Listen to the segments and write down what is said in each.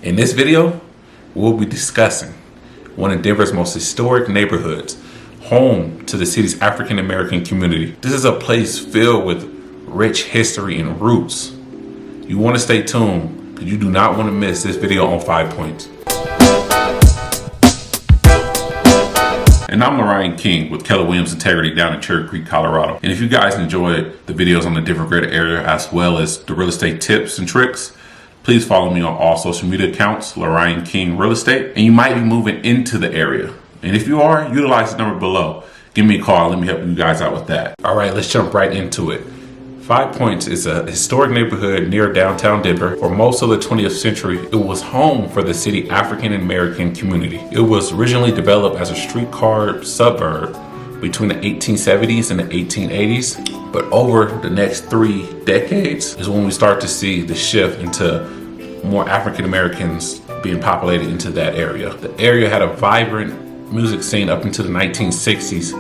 In this video, we'll be discussing one of Denver's most historic neighborhoods, home to the city's African American community. This is a place filled with rich history and roots. You want to stay tuned because you do not want to miss this video on 5 points. And I'm Ryan King with Keller Williams Integrity down in Cherry Creek, Colorado. And if you guys enjoyed the videos on the Denver greater area as well as the real estate tips and tricks, please follow me on all social media accounts, Ryan King Real Estate. And you might be moving into the area. And if you are, utilize the number below. Give me a call. Let me help you guys out with that. All right, let's jump right into it. 5 Points is a historic neighborhood near downtown Denver. For most of the 20th century, it was home for the city African American community. It was originally developed as a streetcar suburb between the 1870s and the 1880s. But over the next 3 decades is when we start to see the shift into more African Americans being populated into that area. The area had a vibrant music scene up into the 1960s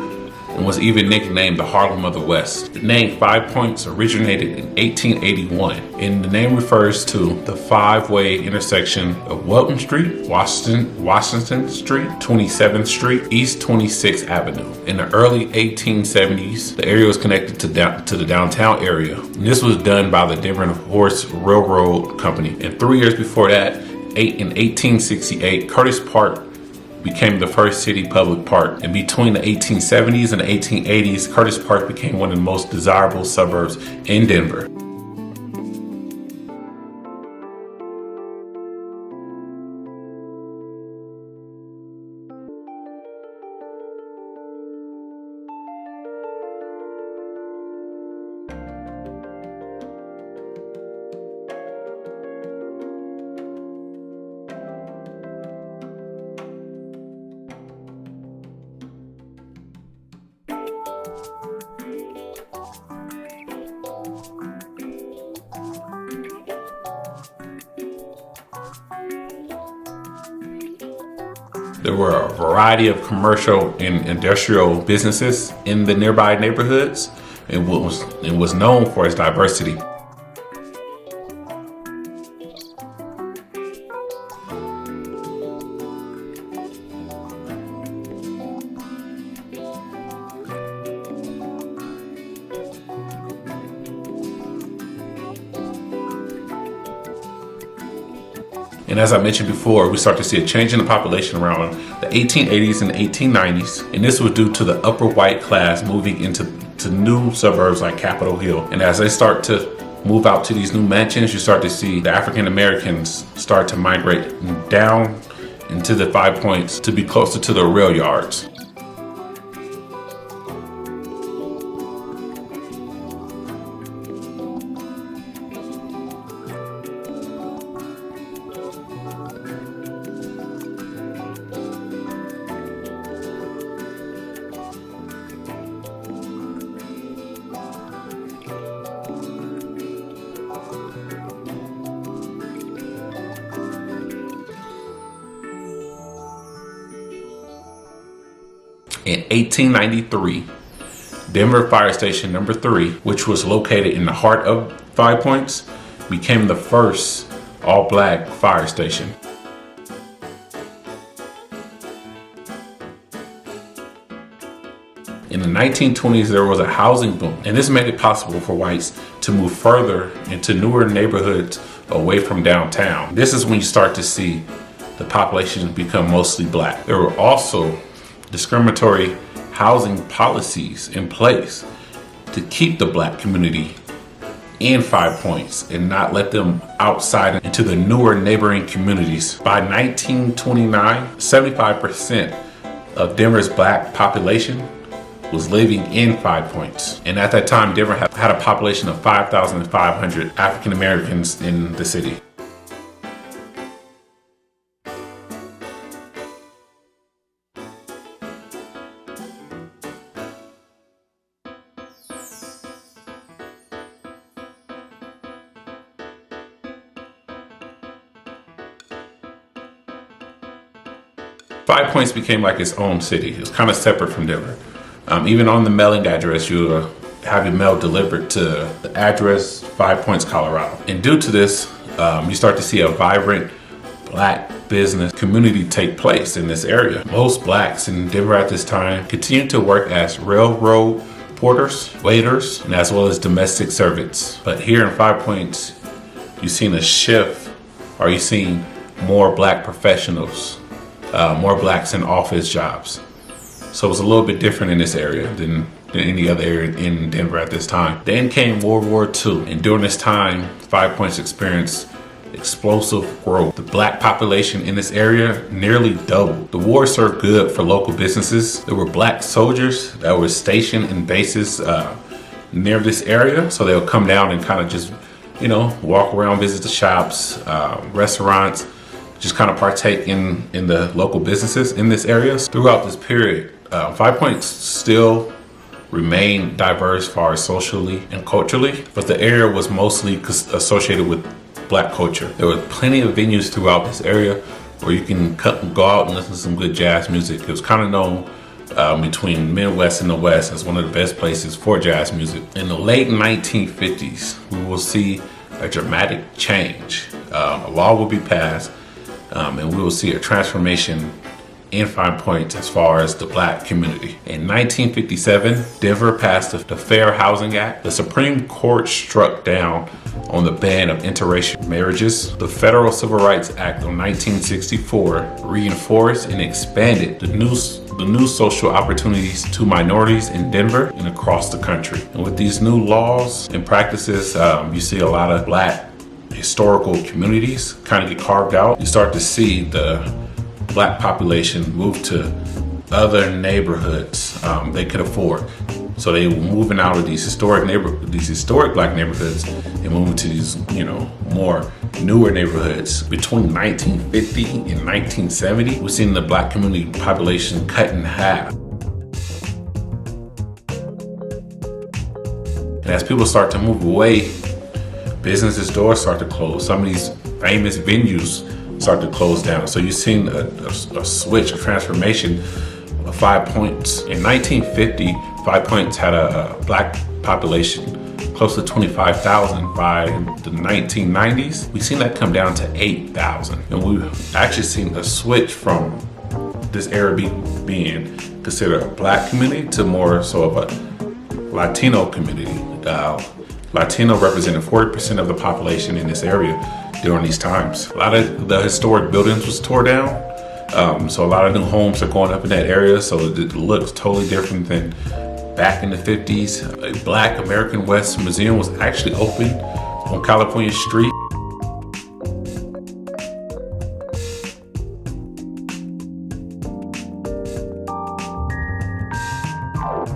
and was even nicknamed the Harlem of the West. The name 5 Points originated in 1881, and the name refers to the five-way intersection of Welton Street, Washington Street, 27th Street, East 26th Avenue. In the early 1870s, the area was connected to the downtown area, and this was done by the Denver and Horse Railroad Company. And 3 years before that, in 1868, Curtis Park became the first city public park. And between the 1870s and the 1880s, Curtis Park became one of the most desirable suburbs in Denver. There were a variety of commercial and industrial businesses in the nearby neighborhoods and was known for its diversity. And as I mentioned before, we start to see a change in the population around the 1880s and 1890s. And this was due to the upper white class moving into new suburbs like Capitol Hill. And as they start to move out to these new mansions, you start to see the African Americans start to migrate down into the 5 Points to be closer to the rail yards. In 1893, Denver Fire Station number 3, which was located in the heart of 5 Points, became the first all-black fire station. In the 1920s, there was a housing boom, and this made it possible for whites to move further into newer neighborhoods away from downtown. This is when you start to see the population become mostly black. There were also discriminatory housing policies in place to keep the black community in 5 Points and not let them outside into the newer neighboring communities. By 1929, 75% of Denver's black population was living in 5 Points. And at that time, Denver had a population of 5,500 African Americans in the city. 5 Points became like its own city. It was kind of separate from Denver. Even on the mailing address, you have your mail delivered to the address 5 Points, Colorado. And due to this, you start to see a vibrant black business community take place in this area. Most blacks in Denver at this time continued to work as railroad porters, waiters, and as well as domestic servants. But here in 5 Points, you've seen a shift, or you've seen more black professionals, more blacks in office jobs. So it was a little bit different in this area than any other area in Denver at this time. Then came World War II, and during this time, 5 Points experienced explosive growth. The black population in this area nearly doubled. The war served good for local businesses. There were black soldiers that were stationed in bases near this area, so they'll come down and kind of just, walk around, visit the shops, restaurants, just kind of partake in the local businesses in this area. Throughout this period, 5 Points still remained diverse as far as socially and culturally, but the area was mostly associated with black culture. There were plenty of venues throughout this area where you can go out and listen to some good jazz music. It was kind of known between Midwest and the West as one of the best places for jazz music. In the late 1950s, we will see a dramatic change. A law will be passed, and we will see a transformation in 5 Points as far as the black community. In 1957, Denver passed the Fair Housing Act. The Supreme Court struck down on the ban of interracial marriages. The Federal Civil Rights Act of 1964 reinforced and expanded the new social opportunities to minorities in Denver and across the country. And with these new laws and practices, you see a lot of black historical communities kind of get carved out. You start to see the black population move to other neighborhoods they could afford. So they were moving out of these historic black neighborhoods and moving to these, more newer neighborhoods. Between 1950 and 1970, we've seen the black community population cut in half. And as people start to move away, businesses' doors start to close. Some of these famous venues start to close down. So you've seen a switch, a transformation of 5 Points. In 1950, 5 Points had a black population close to 25,000. By the 1990s, we've seen that come down to 8,000. And we've actually seen a switch from this area being considered a black community to more so of a Latino community. Latino represented 40% of the population in this area during these times. A lot of the historic buildings was tore down, so a lot of new homes are going up in that area, so it looks totally different than back in the 50s. A Black American West Museum was actually open on California Street.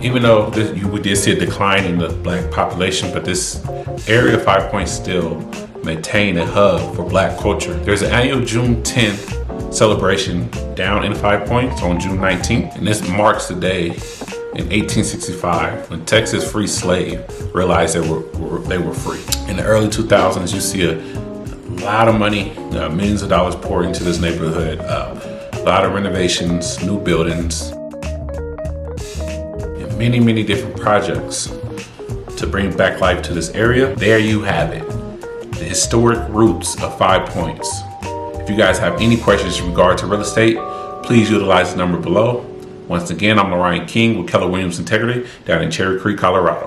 Even though we did see a decline in the black population, but this area of 5 Points still maintain a hub for black culture. There's an annual June 10th celebration down in 5 Points on June 19th, and this marks the day in 1865 when Texas free slave realized they were free. In the early 2000s, you see a lot of money, millions of dollars poured into this neighborhood, a lot of renovations, new buildings, and many different projects to bring back life to this area. There you have it. The historic roots of 5 Points. If you guys have any questions in regard to real estate, please utilize the number below. Once again, I'm Ryan King with Keller Williams Integrity down in Cherry Creek, Colorado.